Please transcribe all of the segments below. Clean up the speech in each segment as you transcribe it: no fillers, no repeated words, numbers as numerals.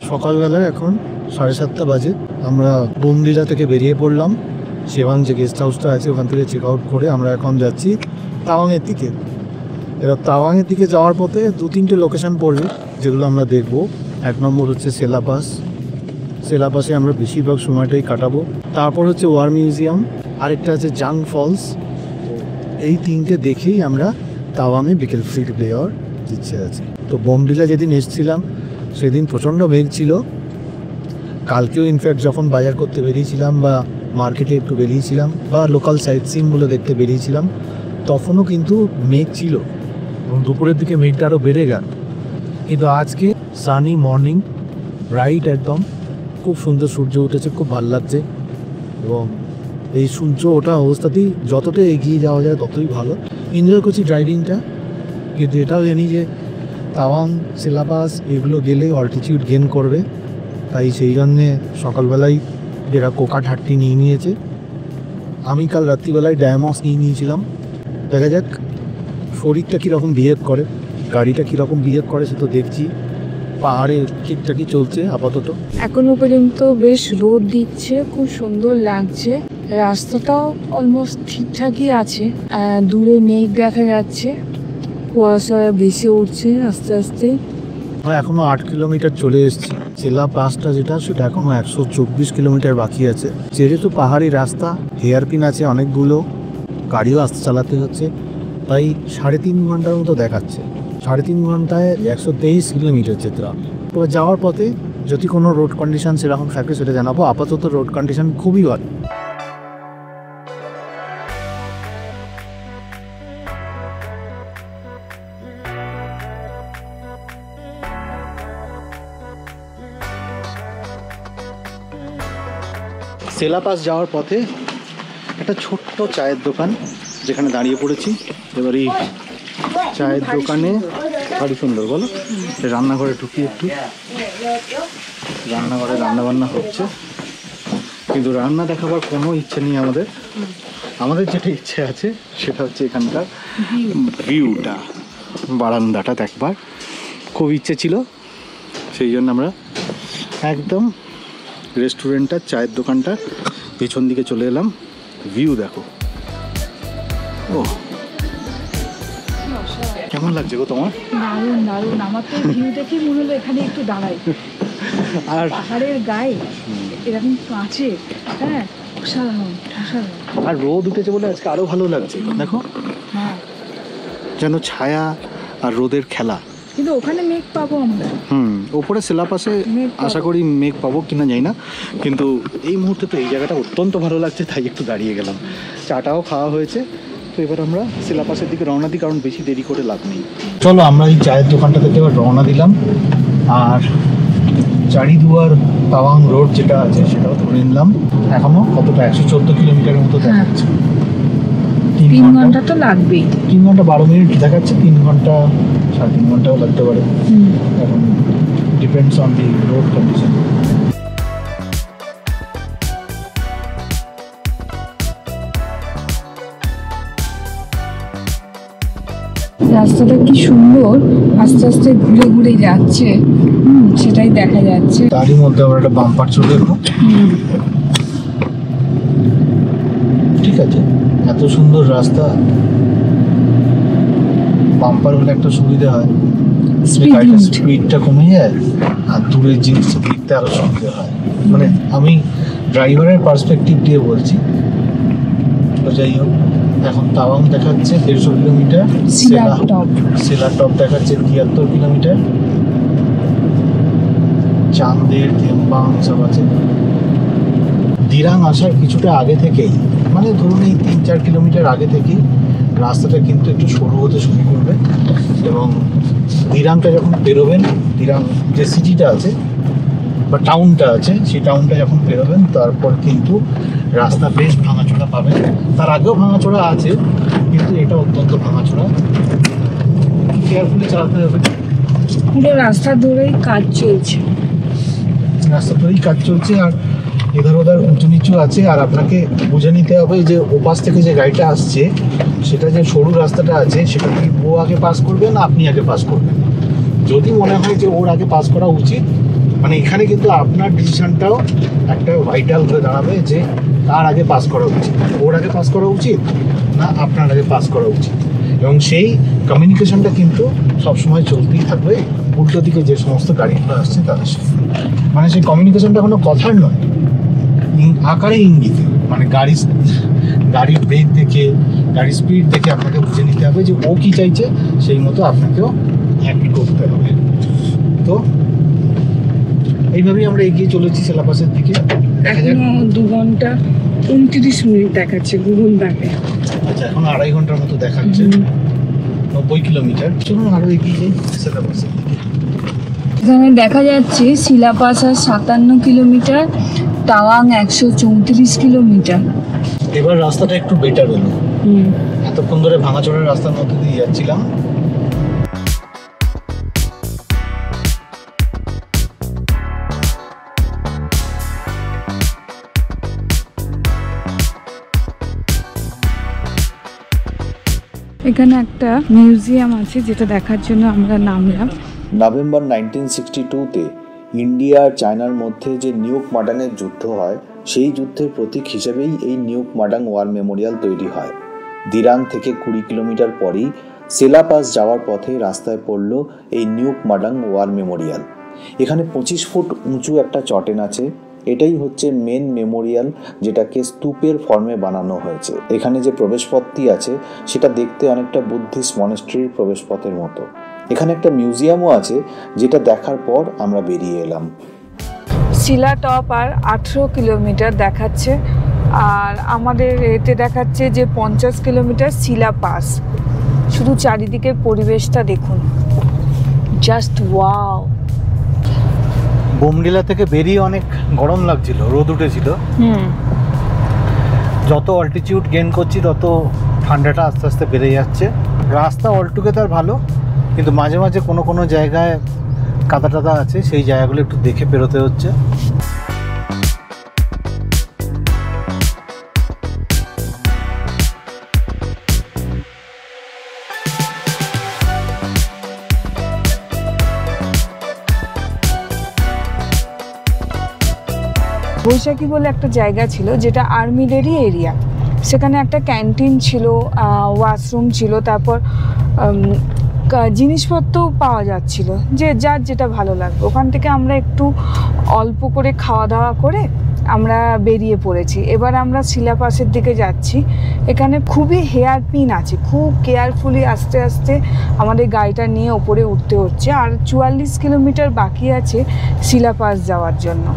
সকালবেলায় এখন 7:30 বাজে। আমরা বমডিলা থেকে বেরিয়ে পড়লাম। সেবাং যে গেস্ট হাউসটা আছে ওখান থেকে চেক আউট করে আমরা এখন যাচ্ছি তাওয়াংয়ের দিকে। এবার তাওয়াংয়ের দিকে যাওয়ার পথে 2-3টে লোকেশন পড়বে যেগুলো আমরা দেখবো। 1 নম্বর হচ্ছে সেলাপাস। সেলাপাসে আমরা বেশিরভাগ সময়টাই কাটাবো। তারপর হচ্ছে ওয়ার মিউজিয়াম, আরেকটা আছে জাং ফলস। এই 3টে দেখেই আমরা তাওয়াংয়ে বিকেল ফিরে দেওয়ার ইচ্ছে আছে। তো বমডিলা যেদিন এসেছিলাম সেদিন প্রচণ্ড মেঘ ছিল। কালকেও ইনফ্যাক্ট যখন বাজার করতে বেরিয়েছিলাম বা মার্কেটে একটু বেরিয়েছিলাম বা লোকাল সাইট সিনগুলো দেখতে বেরিয়েছিলাম তখনও কিন্তু মেঘ ছিল এবং দুপুরের দিকে মেঘটা আরও বেড়ে গেল। কিন্তু আজকে সানি মর্নিং, ব্রাইট একদম, খুব সুন্দর সূর্য উঠেছে, খুব ভালো লাগছে। এবং এই সূর্য ওঠা অবস্থাতেই যতটা এগিয়ে যাওয়া যায় ততই ভালো। এনজয় করছি ড্রাইভিংটা, কিন্তু এটাও জানি যে তাওয়াং, সেলাপাস এগুলো গেলে অল্টিটিউড গেন করবে, তাই সেই জন্যে সকালবেলায় এরা কোকা 30 নিয়ে নিয়েছে। আমি কাল রাত্রিবেলায় ডায়ামস নিয়ে নিয়েছিলাম। দেখা যাক শরীরটা কীরকম বিহেভ করে, গাড়িটা কীরকম বিহেভ করে সে তো দেখছি। পাহাড়ে ঠিকঠাকই চলছে আপাতত। এখনো পর্যন্ত বেশ রোদ দিচ্ছে, খুব সুন্দর লাগছে। রাস্তাটাও অলমোস্ট ঠিকঠাকই আছে। দূরে মেঘ দেখা যাচ্ছে, কুয়াশা বেশি উঠছে আস্তে আস্তে। আমরা এখনও 8 কিলোমিটার চলে এসেছি। সেলা পাসটা যেটা সেটা এখনও 124 কিলোমিটার বাকি আছে। যেহেতু পাহাড়ি রাস্তা, হেয়ারপিন আছে অনেকগুলো, গাড়িও আস্তে চালাতে হচ্ছে, তাই 3.5 ঘন্টার মতো দেখাচ্ছে। 3.5 ঘন্টায় 123 কিলোমিটার যেতে হবে। তবে যাওয়ার পথে যদি কোনো রোড কন্ডিশন সেরকম থাকে সেটা জানাবো। আপাতত রোড কন্ডিশন খুবই ভালো। সেলাপাস যাওয়ার পথে একটা ছোট্ট চায়ের দোকান যেখানে দাঁড়িয়ে পড়েছি। এবার এই চায়ের দোকানে ভারী সুন্দর, বলো, রান্নাঘরে ঢুকি একটু। রান্নাঘরে রান্নাবান্না হচ্ছে, কিন্তু রান্না দেখাবার কোনো ইচ্ছে নেই আমাদের। আমাদের যেটা ইচ্ছে আছে সেটা হচ্ছে এখানকার ভিউটা, বারান্দাটা দেখবার খুব ইচ্ছে ছিল। সেই জন্য আমরা একদম রেস্টুরেন্টটা, চায়ের দোকানটা পেছন দিকে চলে এলাম। ভিউ দেখো, ও কেমন লাগছে গো তোমার? দারুণ দারুণ, আমার তো ভিউ দেখে মনে হলো এখানে একটু দাঁড়াই। আর পাহাড়ের গায়ে এরকম কাছে, হ্যাঁ, অসাধারণ অসাধারণ। আর রোদ উঠেছে বলে আজকে আরো ভালো লাগছে। দেখো, হ্যাঁ, যেন ছায়া আর রোদের খেলা। কিন্তু ওখানে মেঘ পাবো আমরা। ওপরে সেলাপাসে আশা করি মেঘ পাবো কিনা জানি না, কিন্তু এই মুহূর্তে তো এই জায়গাটা অত্যন্ত ভালো লাগছে, তাই একটু দাঁড়িয়ে গেলাম। চাটাও খাওয়া হয়েছে, তো এবার আমরা সেলাপাসের দিকে রওনা দিই, কারণ বেশি দেরি করে লাভ নেই। চলো আমরা এই চায়ের দোকানটা থেকে এবার রওনা দিলাম। আর চারিদুয়ার তাওয়াং রোড যেটা আছে সেটাও ধরে নিলাম। এখনো কতটা 114 কিলোমিটারের মতো দেখাচ্ছে। 3 ঘন্টা তো লাগবেই। 3 ঘন্টা 12 মিনিট দেখাচ্ছে, 3 ঘন্টা 3.5 ঘন্টাও লাগতে পারে। এখন depends on the road condition. রাস্তাটা কি সুন্দর, আস্তে আস্তে ঘুরে ঘুরে যাচ্ছে, সেটাই দেখা যাচ্ছে। তারই মধ্যে আমরা একটা বাম্পার চলে এলো। ঠিক আছে, এত সুন্দর রাস্তা, বাম্পার হলে একটা সুবিধা হয়, স্পিডটা কমে যায় আর দূরের জিনিসটা দেখতে আরো সুবিধা হয়। মানে আমি ড্রাইভারের পার্সপেক্টিভ দিয়ে বলছি। তো যাই হোক, এখন তাওয়াং দেখাচ্ছে 150 কিলোমিটার, সেলা টপ দেখাচ্ছে 73 কিলোমিটার, চান্দের, থেমবাং সব আছে। দিরাং আসার কিছুটা আগে থেকেই, মানে ধরুন এই 3-4 কিলোমিটার আগে থেকেই রাস্তাটা কিন্তু একটু সরু হতে শুরু করবে। এবং দিরাংটা যখন পেরোবেন, দিরাং যে সিটিটা আছে বা টাউনটা আছে, সেই টাউনটা যখন পেরোবেন তারপর কিন্তু রাস্তা বেশ ভাঙাচোরা পাবেন। তার আগেও ভাঙাচোরা আছে, কিন্তু এটা অত্যন্ত ভাঙাচোরা, কেয়ারফুলি চালাতে হবে। পুরো রাস্তা ধরেই কাজ চলছে, রাস্তা ধরেই কাজ চলছে, আর এধার ওধার উঁচু নিচু আছে। আর আপনাকে বুঝে নিতে হবে যে ওপাশ থেকে যে গাড়িটা আসছে সেটা যে সরু রাস্তাটা আছে সেটা কি ও আগে পাস করবে না আপনি আগে পাস করবেন। যদি মনে হয় যে ওর আগে পাস করা উচিত, মানে এখানে কিন্তু আপনার ডিসিশনটাও একটা ভাইটাল হয়ে দাঁড়াবে যে তার আগে পাস করা উচিত, ওর আগে পাস করা উচিত না আপনার আগে পাস করা উচিত। এবং সেই কমিউনিকেশনটা কিন্তু সবসময় চলতেই থাকবে উল্টো দিকে যে সমস্ত গাড়িগুলো আসছে তাদের সাথে। মানে সেই কমিউনিকেশনটা কোনো কথার নয়, আকারে ইঙ্গিতে। মানে গাড়ির ব্রেক দেখে, গাড়ির স্পিড দেখে আপনাকে বুঝে নিতে হবে যে ও কী চাইছে, সেই মতো আপনাকেও অ্যাক্ট করতে হবে। তো এইভাবেই আমরা এগিয়ে চলেছি সিলেবাসের দিকে। এখনো 2 ঘন্টা 29 মিনিট দেখাচ্ছে গুগল ম্যাপে। আচ্ছা, এখন 2.5 ঘন্টার মতো দেখাচ্ছে, 90 কিলোমিটার। চলুন আরও এগিয়ে যাই সিলেবাসের দিকে। এখানে দেখা যাচ্ছে সিলাপাস আর 57 কিলোমিটার, টাওয়াং 134 কিলোমিটার। এবার রাস্তাটা একটু বেটার হলো। এতক্ষণ ধরে ভাঙাচোরা রাস্তার মধ্যে দিয়ে যাচ্ছিলাম। এখানে একটা মিউজিয়াম আছে যেটা দেখার জন্য আমরা নামলাম। নভেম্বর 1962-তে ইন্ডিয়া আর চায়নার মধ্যে যে নিউক মাডাংয়ের যুদ্ধ হয়, সেই যুদ্ধের প্রতীক হিসেবেই এই নিউক মাডাং ওয়ার মেমোরিয়াল তৈরি হয়। দিরাং থেকে 20 কিলোমিটার পরেই সেলা পাস যাওয়ার পথে রাস্তায় পড়ল এই নিউক মাডাং ওয়ার মেমোরিয়াল। এখানে 25 ফুট উঁচু একটা চটেন আছে। এটাই হচ্ছে মেন মেমোরিয়াল, যেটাকে স্তূপের ফর্মে বানানো হয়েছে। এখানে যে প্রবেশপথটি আছে সেটা দেখতে অনেকটা বুদ্ধিস্ট মনেস্ট্রির প্রবেশপথের মতো। এখানে একটা মিউজিয়ামও আছে, যেটা দেখার পর আমরা বেরিয়ে এলাম। শিলা টপ আর 18 কিলোমিটার দেখাচ্ছে, আর আমাদের এতে দেখাচ্ছে যে 50 কিলোমিটার শিলা পাস। শুধু চারিদিকের পরিবেশটা দেখুন, জাস্ট ওয়াও। বোমডিলা থেকে বেরিয়ে অনেক গরম লাগছিল, রোদ উঠেছিল। যত অল্টিটিউড গেইন করছি তত ঠান্ডাটা আস্তে আস্তে বেড়ে যাচ্ছে। রাস্তা অলটুগেদার ভালো, কিন্তু মাঝে মাঝে কোনো কোনো জায়গায় কাদা টাদা আছে, সেই জায়গাগুলো একটু দেখে পেরোতে হচ্ছে। বৈশাখী বলে একটা জায়গা ছিল যেটা আর্মিদেরই এরিয়া। সেখানে একটা ক্যান্টিন ছিল, ওয়াশরুম ছিল, তারপর জিনিসপত্র পাওয়া যাচ্ছিল, যে যার যেটা ভালো লাগবে। ওখান থেকে আমরা একটু অল্প করে খাওয়া দাওয়া করে আমরা বেরিয়ে পড়েছি। এবার আমরা শিলাপাসের দিকে যাচ্ছি। এখানে খুবই হেয়ার পিন আছে, খুব কেয়ারফুলি আস্তে আস্তে আমাদের গাড়িটা নিয়ে ওপরে উঠতে হচ্ছে। আর 44 কিলোমিটার বাকি আছে শিলাপাস যাওয়ার জন্য।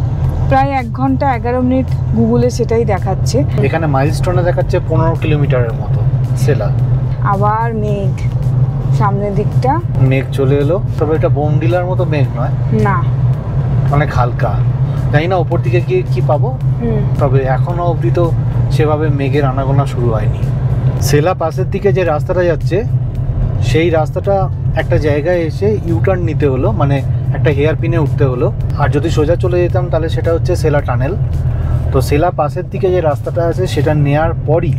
প্রায় 1 ঘন্টা 11 মিনিট গুগলে সেটাই দেখাচ্ছে। এখানে মাইলস্টোনে দেখাচ্ছে 15 কিলোমিটারের মতো সেলা। আবার মেঘ সামনের দিকটা, মেঘ চলে এলো, তবে এটা বোমডিলার মতো মেঘ নয়, না অনেক হালকা। জানি না ওপর দিকে গিয়ে কি পাবো, তবে এখনো অবধি তো সেভাবে মেঘের আনাগোনা শুরু হয়নি। সেলা পাসের দিকে যে রাস্তাটা যাচ্ছে, সেই রাস্তাটা একটা জায়গায় এসে ইউটার্ন নিতে হলো, মানে একটা হেয়ার পিনে উঠতে হলো। আর যদি সোজা চলে যেতাম তাহলে সেটা হচ্ছে সেলা টানেল। তো সেলা পাসের দিকে যে রাস্তাটা আছে সেটা নেওয়ার পরই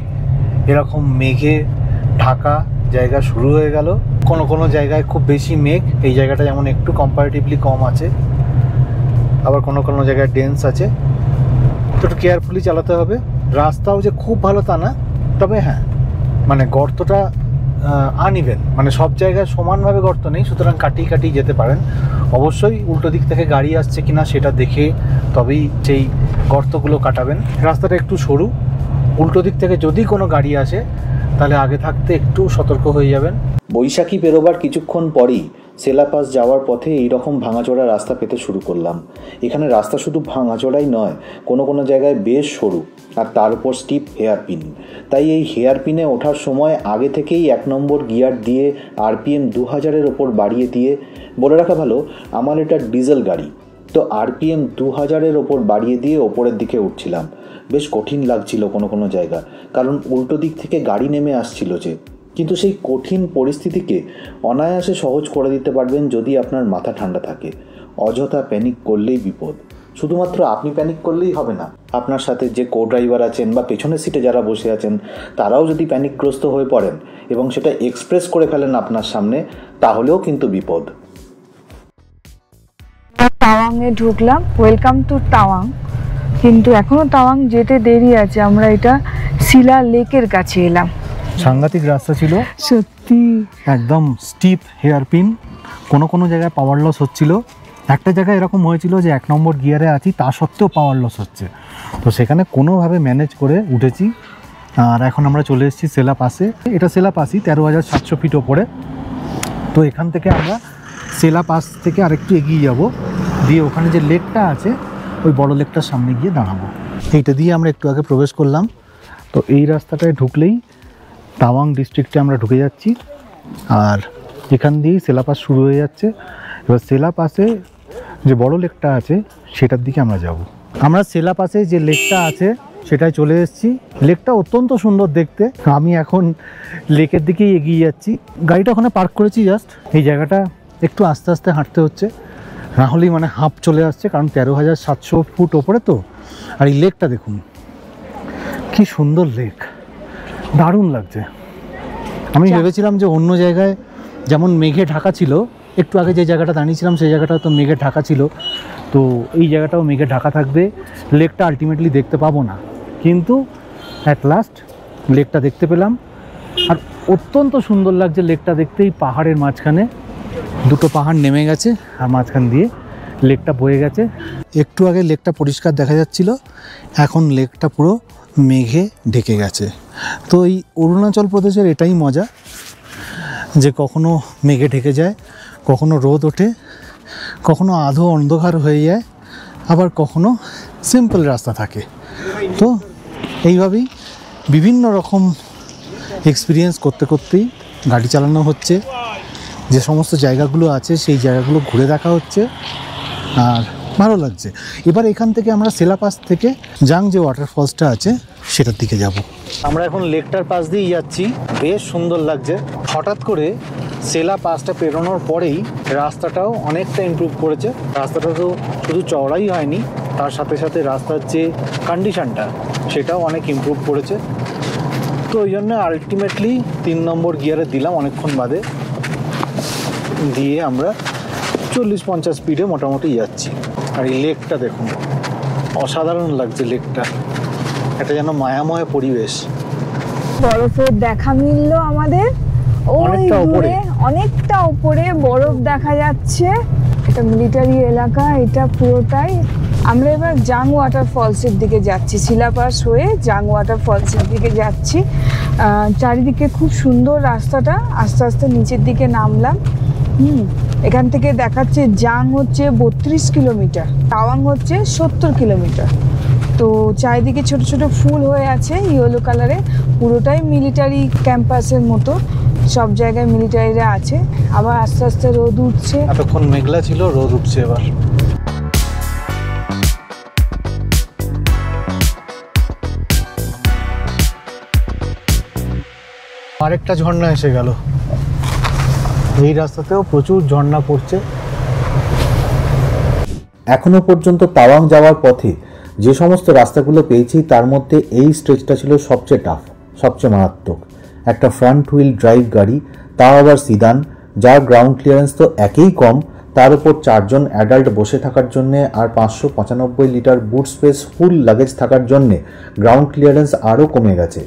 এরকম মেঘে ঢাকা জায়গা শুরু হয়ে গেল। কোনো কোনো জায়গায় খুব বেশি মেঘ, এই জায়গাটা যেমন একটু কম্পারেটিভলি কম আছে, আবার কোনো কোনো জায়গায় ডেন্স আছে। তো একটু কেয়ারফুলি চালাতে হবে। রাস্তাও যে খুব ভালো তা না, তবে হ্যাঁ মানে গর্তটা আনইভেন, মানে সব জায়গায় সমানভাবে গর্ত নেই, সুতরাং কাটিয়ে কাটিয়ে যেতে পারেন। অবশ্যই উল্টো দিক থেকে গাড়ি আসছে কিনা সেটা দেখে তবেই সেই গর্তগুলো কাটাবেন। রাস্তাটা একটু সরু, উল্টো দিক থেকে যদি কোনো গাড়ি আসে তাহলে আগে থাকতে একটু সতর্ক হয়ে যাবেন। বৈশাখী পেরোবার কিছুক্ষণ পরই সেলা পাস যাওয়ার পথে এইরকম ভাঙাচোরা রাস্তা পেতে শুরু করলাম। এখানে রাস্তা শুধু ভাঙাচোরাই নয়, কোনো কোনো জায়গায় বেশ সরু, আর তার উপর স্টিপ হেয়ার পিন। তাই এই হেয়ার পিনে ওঠার সময় আগে থেকেই 1 নম্বর গিয়ার দিয়ে RPM 2000-এর ওপর বাড়িয়ে দিয়ে, বলে রাখা ভালো আমার এটা ডিজেল গাড়ি, তো RPM 2000-এর ওপর বাড়িয়ে দিয়ে ওপরের দিকে উঠছিলাম। বেশ কঠিন লাগছিল কোনো কোনো জায়গা, কারণ উল্টো দিক থেকে গাড়ি নেমে আসছিল যে। কিন্তু সেই কঠিন পরিস্থিতিকে অনায়াসে সহজ করে দিতে পারবেন যদি আপনার মাথা ঠান্ডা থাকে। অযথা প্যানিক করলেই বিপদ। শুধুমাত্র আপনি প্যানিক করলেই হবে না, আপনার সাথে যে কো ড্রাইভার আছেন বা পেছনের সিটে যারা বসে আছেন তারাও যদি প্যানিকগ্রস্ত হয়ে পড়েন এবং সেটা এক্সপ্রেস করে ফেলেন আপনার সামনে, তাহলেও কিন্তু বিপদ। তাওয়াংয়ে ঢুকলাম। Welcome to Tawang. কিন্তু এখনো তাওয়াং যেতে দেরি আছে। আমরা এটা শিলা লেকের কাছে এলাম। সাংঘাতিক রাস্তা ছিল, সত্যি একদম স্টিপ হেয়ারপিন, কোনো জায়গায় পাওয়ার লস হচ্ছিল। একটা জায়গায় এরকম হয়েছিল যে 1 নম্বর গিয়ারে আছি, তা সত্ত্বেও পাওয়ার লস হচ্ছে। তো সেখানে কোনোভাবে ম্যানেজ করে উঠেছি। আর এখন আমরা চলে এসেছি সেলা পাসে। এটা সেলা পাসই, 13,700 ফিট ওপরে। তো এখান থেকে আমরা সেলা পাস থেকে আরেকটু এগিয়ে যাব, দিয়ে ওখানে যে লেকটা আছে ওই বড় লেকটার সামনে গিয়ে দাঁড়াবো। এইটা দিয়ে আমরা একটু আগে প্রবেশ করলাম। তো এই রাস্তাটায় ঢুকলেই তাওয়াং ডিস্ট্রিক্টে আমরা ঢুকে যাচ্ছি। আর এখান দিয়েই সেলা পাস শুরু হয়ে যাচ্ছে। এবার সেলা পাসে যে বড় লেকটা আছে সেটার দিকে আমরা যাব। আমরা সেলা পাসে যে লেকটা আছে সেটাই চলে এসেছি। লেকটা অত্যন্ত সুন্দর দেখতে। আমি এখন লেকের দিকেই এগিয়ে যাচ্ছি। গাড়িটা ওখানে পার্ক করেছি জাস্ট। এই জায়গাটা একটু আস্তে আস্তে হাঁটতে হচ্ছে, না হলেই মানে হাঁপ চলে আসছে, কারণ 13,700 ফুট ওপরে তো। আর এই লেকটা দেখুন, কি সুন্দর লেক, দারুণ লাগছে। আমি ভেবেছিলাম যে অন্য জায়গায় যেমন মেঘে ঢাকা ছিল, একটু আগে যে জায়গাটা দাঁড়িয়েছিলাম সেই জায়গাটা তো মেঘে ঢাকা ছিল, তো এই জায়গাটাও মেঘে ঢাকা থাকবে, লেকটা আলটিমেটলি দেখতে পাবো না। কিন্তু অ্যাট লাস্ট লেকটা দেখতে পেলাম। আর অত্যন্ত সুন্দর লাগছে লেকটা দেখতেই। পাহাড়ের মাঝখানে দুটো পাহাড় নেমে গেছে আর মাঝখান দিয়ে লেকটা বয়ে গেছে। একটু আগে লেকটা পরিষ্কার দেখা যাচ্ছিল, এখন লেকটা পুরো মেঘে ঢেকে গেছে। তো এই অরুণাচল প্রদেশের এটাই মজা যে কখনো মেঘে ঢেকে যায়, কখনো রোদ ওঠে, কখনো আধো অন্ধকার হয়ে যায়, আবার কখনো সিম্পল রাস্তা থাকে। তো এইভাবেই বিভিন্ন রকম এক্সপিরিয়েন্স করতে করতেই গাড়ি চালানো হচ্ছে। যে সমস্ত জায়গাগুলো আছে সেই জায়গাগুলো ঘুরে দেখা হচ্ছে আর ভালো লাগছে। এবার এখান থেকে আমরা সেলা পাস থেকে জাং যে ওয়াটারফলসটা আছে সেটার দিকে যাব। আমরা এখন লেকটার পাশ দিয়েই যাচ্ছি, বেশ সুন্দর লাগছে। হঠাৎ করে সেলা পাসটা পেরোনোর পরেই রাস্তাটাও অনেকটা ইমপ্রুভ করেছে। রাস্তাটা তো শুধু চওড়াই হয়নি, তার সাথে সাথে রাস্তার যে কন্ডিশনটা সেটাও অনেক ইমপ্রুভ করেছে। তো ওই জন্য আলটিমেটলি 3 নম্বর গিয়ারে দিলাম অনেকক্ষণ বাদে, দিয়ে আমরা 40-50 স্পিডে মোটামুটি যাচ্ছি। আর এই লেকটা দেখুন, অসাধারণ লাগছে লেকটা, এটা যেন মায়াময় পরিবেশ। বরফের দেখা মিললো আমাদের। ওই অনেকটা উপরে। দূরে অনেকটা উপরে বরফ দেখা যাচ্ছে। এটা মিলিটারি এলাকা, এটা পুরোটাই। আমরা এবার জাং ওয়াটারফলসের দিকে যাচ্ছি, শিলাপাস হয়ে জাং ওয়াটারফলসের দিকে যাচ্ছি। চারিদিকে খুব সুন্দর রাস্তাটা, আস্তে আস্তে নিচের দিকে নামলাম। এখান থেকে দেখাচ্ছে জাং হচ্ছে 32 কিলোমিটার, তাওয়াং হচ্ছে 70 কিলোমিটার। তো চারিদিকে ছোট ছোট ফুল হয়ে আছে ইয়েলো কালারে, পুরোটাই মিলিটারি ক্যাম্পাসের মতো, সব জায়গায় মিলিটারিরা আছে। আবার আস্তে আস্তে রোদ উঠছে। এতক্ষণ মেঘলা ছিল, রোদ উঠছে এবার। আরেকটা ঝর্ণা এসে গেল। এই রাস্তাতেও প্রচুর ঝর্ণা পড়ছে। এখনো পর্যন্ত তাওয়াং যাওয়ার পথে যে সমস্ত রাস্তাগুলো পেয়েছি তার মধ্যে এই স্ট্রেচটা ছিল সবচেয়ে টাফ, সবচেয়ে মারাত্মক। একটা ফ্রন্ট হুইল ড্রাইভ গাড়ি, তাও আবার সিদান, যার গ্রাউন্ড ক্লিয়ারেন্স তো একেই কম, তার উপর 4 জন অ্যাডাল্ট বসে থাকার জন্যে আর 595 লিটার বুট স্পেস ফুল লাগেজ থাকার জন্যে গ্রাউন্ড ক্লিয়ারেন্স আরও কমে গেছে,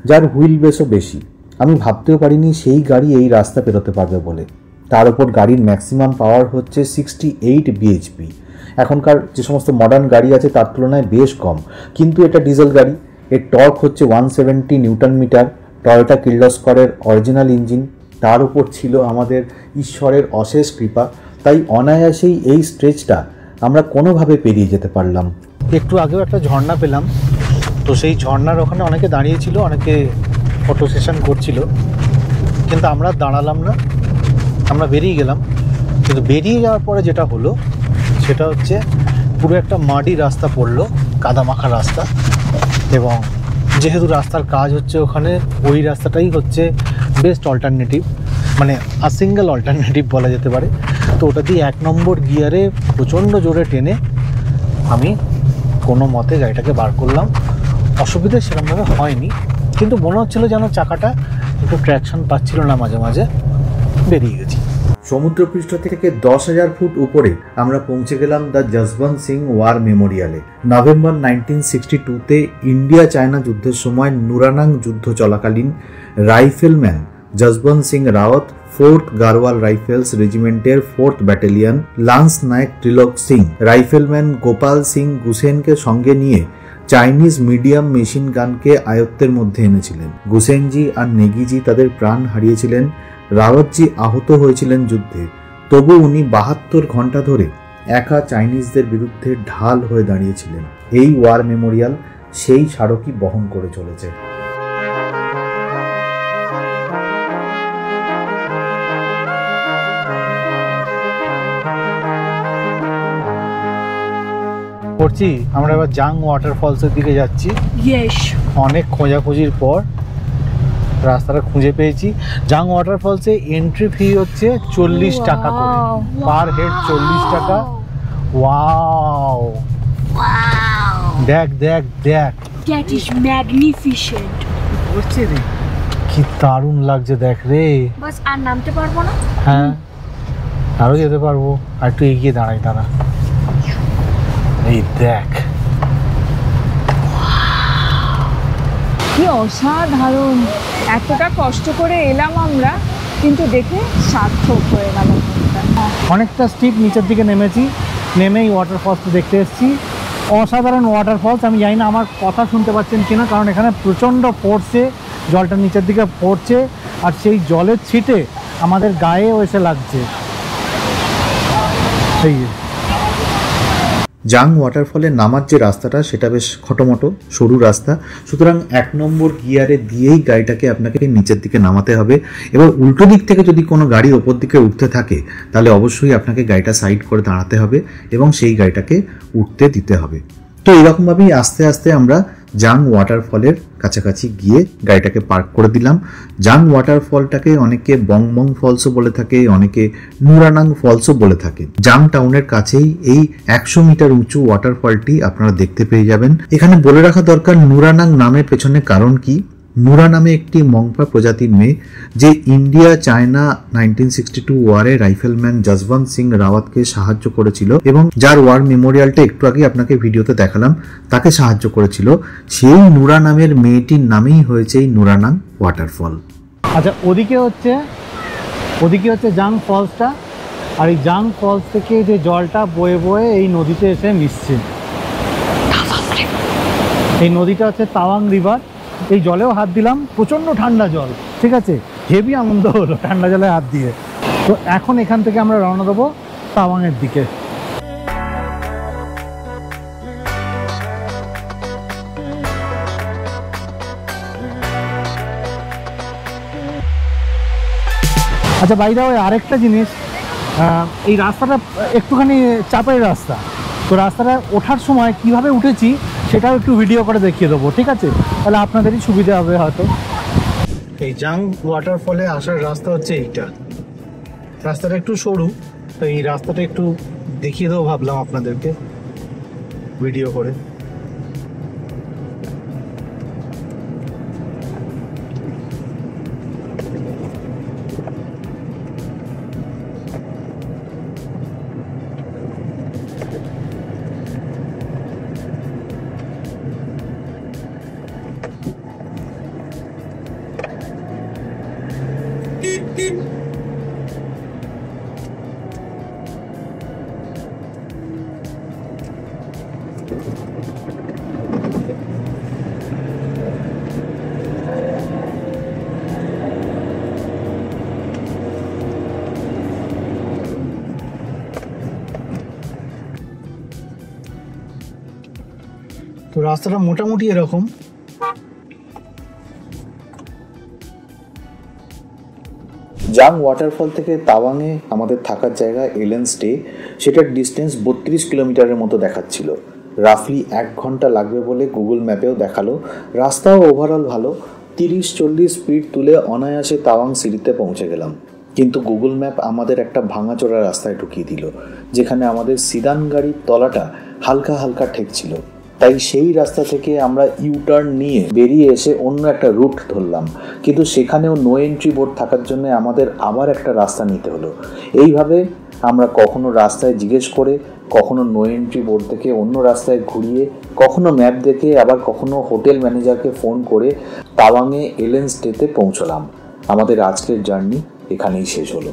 যার হুইল বেসও বেশি। আমি ভাবতেও পারিনি সেই গাড়ি এই রাস্তা পেরোতে পারবে বলে। তার উপর গাড়ির ম্যাক্সিমাম পাওয়ার হচ্ছে 68 bhp। এখনকার যে সমস্ত মডার্ন গাড়ি আছে তার তুলনায় বেশ কম, কিন্তু এটা ডিজেল গাড়ি। এর টর্ক হচ্ছে 170 নিউটন মিটার। টয়োটা কির্লোস্করের অরিজিনাল ইঞ্জিন, তার উপর ছিল আমাদের ঈশ্বরের অশেষ কৃপা। তাই অনায়াসেই এই স্ট্রেচটা আমরা কোনোভাবে পেরিয়ে যেতে পারলাম। একটু আগেও একটা ঝর্ণা পেলাম, তো সেই ঝর্ণার ওখানে অনেকে দাঁড়িয়েছিল, অনেকে ফটো সেশন করছিল, কিন্তু আমরা দাঁড়ালাম না, আমরা বেরিয়ে গেলাম। কিন্তু বেরিয়ে যাওয়ার পরে যেটা হলো সেটা হচ্ছে পুরো একটা মাটি রাস্তা পড়লো, কাদা মাখা রাস্তা। এবং যেহেতু রাস্তার কাজ হচ্ছে ওখানে, ওই রাস্তাটাই হচ্ছে বেস্ট অল্টারনেটিভ, মানে সিঙ্গেল অল্টারনেটিভ বলা যেতে পারে। তো ওটা দিয়ে 1 নম্বর গিয়ারে প্রচণ্ড জোরে টেনে আমি কোনো মতে গাড়িটাকে বার করলাম। অসুবিধা সেরকমভাবে হয়নি, কিন্তু মনে হচ্ছিলো যেন চাকাটা একটু ট্র্যাকশন পাচ্ছিল না, মাঝে মাঝে বেরিয়ে গেছি। সমুদ্রপৃষ্ঠ থেকে 10,000 ফুট উপরে আমরা পৌঁছে গেলাম দ্য যশবন্ত সিং ওয়ার মেমোরিয়ালে। নভেম্বর 1962-তে ইন্ডিয়া চায়না যুদ্ধের সময় নুরানাং যুদ্ধ চলাকালীন rifleman Jaswant Singh Rawat 4th Garhwal Rifles রেজিমেন্টের 4th battalion lance Naik Trilok Singh rifleman Gopal Singh গুসেনকে সঙ্গে নিয়ে চাইনিজ মিডিয়াম মেশিন গানকে আয়ত্তের মধ্যে এনেছিলেন। গুসেনজি আর নেগিজি তাদের প্রাণ হারিয়েছিলেন, রাওয়াতজি আহত হয়েছিলেন যুদ্ধে, তবু উনি 72 ঘন্টা ধরে একা চাইনিজদের বিরুদ্ধে ঢাল হয়ে দাঁড়িয়েছিলেন। এই ওয়ার মেমোরিয়াল সেই স্মারকই বহন করে চলেছে। করছি আমরা এবার জাং ওয়াটারফলসের দিকে যাচ্ছি। অনেক খোঁজাখুঁজির পর রাস্তাটা খুঁজে পেয়েছি। জাং ওয়াটারফলসে এন্ট্রি ফি হচ্ছে 40 টাকা করে, পার হেড 40 টাকা। ওয়াও, দেখ দেখ দেখ, That is magnificent. কি দারুণ লাগছে দেখ রে। বাস আর নামতে পারবো না? হ্যাঁ, আরো যেতে পারবো, আর একটু এগিয়ে দাঁড়াই দাঁড়া। এই দেখ কি অসাধারণ, এতটা কষ্ট করে এলাম আমরা, কিন্তু দেখে সার্থক হয়ে গেল। অনেকটা স্টিপ নিচের দিকে নেমেছি, নেমেই ওয়াটারফলসটা দেখতে এসেছি। অসাধারণ ওয়াটারফলস। আমি জানি না আমার কথা শুনতে পাচ্ছেন কিনা, কারণ এখানে প্রচণ্ড ফোর্সে জলটা নিচের দিকে পড়ছে, আর সেই জলের ছিটে আমাদের গায়েও এসে লাগছে। এই জাং ওয়াটারফলে নামার যে রাস্তাটা সেটা বেশ খটোমটো সরু রাস্তা, সুতরাং 1 নম্বর গিয়ারে দিয়েই গাড়িটাকে আপনাকে নিচের দিকে নামাতে হবে। এবার উল্টো দিক থেকে যদি কোনো গাড়ি ওপর দিকে উঠতে থাকে তাহলে অবশ্যই আপনাকে গাড়িটা সাইড করে দাঁড়াতে হবে এবং সেই গাড়িটাকে উঠতে দিতে হবে। তো এরকমভাবেই আস্তে আস্তে আমরা জাং ওয়াটারফলের কাছাকাছি গিয়ে গাড়িটাকে পার্ক করে দিলাম। জাং ওয়াটারফলটাকে অনেকে বং বং ফলসও বলে থাকে, অনেকে নুরানাং ফলসও বলে থাকে। জাং টাউনের কাছেই এই 100 মিটার উঁচু ওয়াটারফলটি আপনারা দেখতে পেয়ে যাবেন। এখানে বলে রাখা দরকার নুরানাং নামের পেছনে কারণ কি। নুরা নামে একটি মংফা প্রজাতির মেয়ে যে ইন্ডিয়া চায়না 1962 ওয়ারে রাইফেলম্যান যশবন্ত সিং রাওয়াতকে সাহায্য করেছিল এবং যার ওয়ার মেমোরিয়ালটা একটু আগে আপনাকে ভিডিওতে দেখালাম, তাকে সাহায্য করেছিল, সেই নুরা নামের মেয়েটির নামেই হয়েছে এই নুরানাং ওয়াটারফল। আচ্ছা, ওদিকে হচ্ছে জাং ফলসটা, আর এই জাং ফলস থেকে যে জলটা বয়ে বয়ে এই নদীতে এসে মিশছে। এই নদীটা হচ্ছে তাওয়াং রিভার। এই জলেও হাত দিলাম, প্রচণ্ড ঠান্ডা জল, ঠিক আছে, হেভি আনন্দ হলো ঠান্ডা জলে হাত দিয়ে। তো এখন এখান থেকে আমরা রওনা দেবো তাওয়াংয়ের দিকে। আচ্ছা বাইরে আরেকটা জিনিস, এই রাস্তাটা একটুখানি চাপের রাস্তা, তো রাস্তাটা ওঠার সময় কিভাবে উঠেছি সেটাও একটু ভিডিও করে দেখিয়ে দেবো, ঠিক আছে, তাহলে আপনাদেরই সুবিধা হবে হয়তো। এই জাং ওয়াটারফলে আসার রাস্তা হচ্ছে এইটা। রাস্তাটা একটু সরু, তো এই রাস্তাটা একটু দেখিয়ে দেবো ভাবলাম আপনাদেরকে ভিডিও করে। তো রাস্তাটা মোটামুটি এরকম। জাং ওয়াটারফল থেকে তাওয়াংয়ে আমাদের থাকার জায়গা এলেন স্টে, সেটার ডিস্টেন্স 32 কিলোমিটারের মতো দেখাচ্ছিল। রাফলি 1 ঘন্টা লাগবে বলে গুগল ম্যাপেও দেখালো। রাস্তাও ওভারঅল ভালো, 30-40 স্পিড তুলে অনায়াসে তাওয়াং সিটিতে পৌঁছে গেলাম। কিন্তু গুগল ম্যাপ আমাদের একটা ভাঙাচোরা রাস্তায় ঢুকিয়ে দিল, যেখানে আমাদের সিদান গাড়ির তলাটা হালকা হালকা ঠেকছিল। তাই সেই রাস্তা থেকে আমরা ইউটার্ন নিয়ে বেরিয়ে এসে অন্য একটা রুট ধরলাম, কিন্তু সেখানেও নো এন্ট্রি বোর্ড থাকার জন্য আমাদের আবার একটা রাস্তা নিতে হলো। এইভাবে আমরা কখনো রাস্তায় জিজ্ঞেস করে, কখনো নো এন্ট্রি বোর্ড থেকে অন্য রাস্তায় ঘুরিয়ে, কখনো ম্যাপ দেখে, আবার কখনো হোটেল ম্যানেজারকে ফোন করে তাওয়াংয়ে এলেন স্টেতে পৌঁছলাম। আমাদের আজকের জার্নি এখানেই শেষ হলো।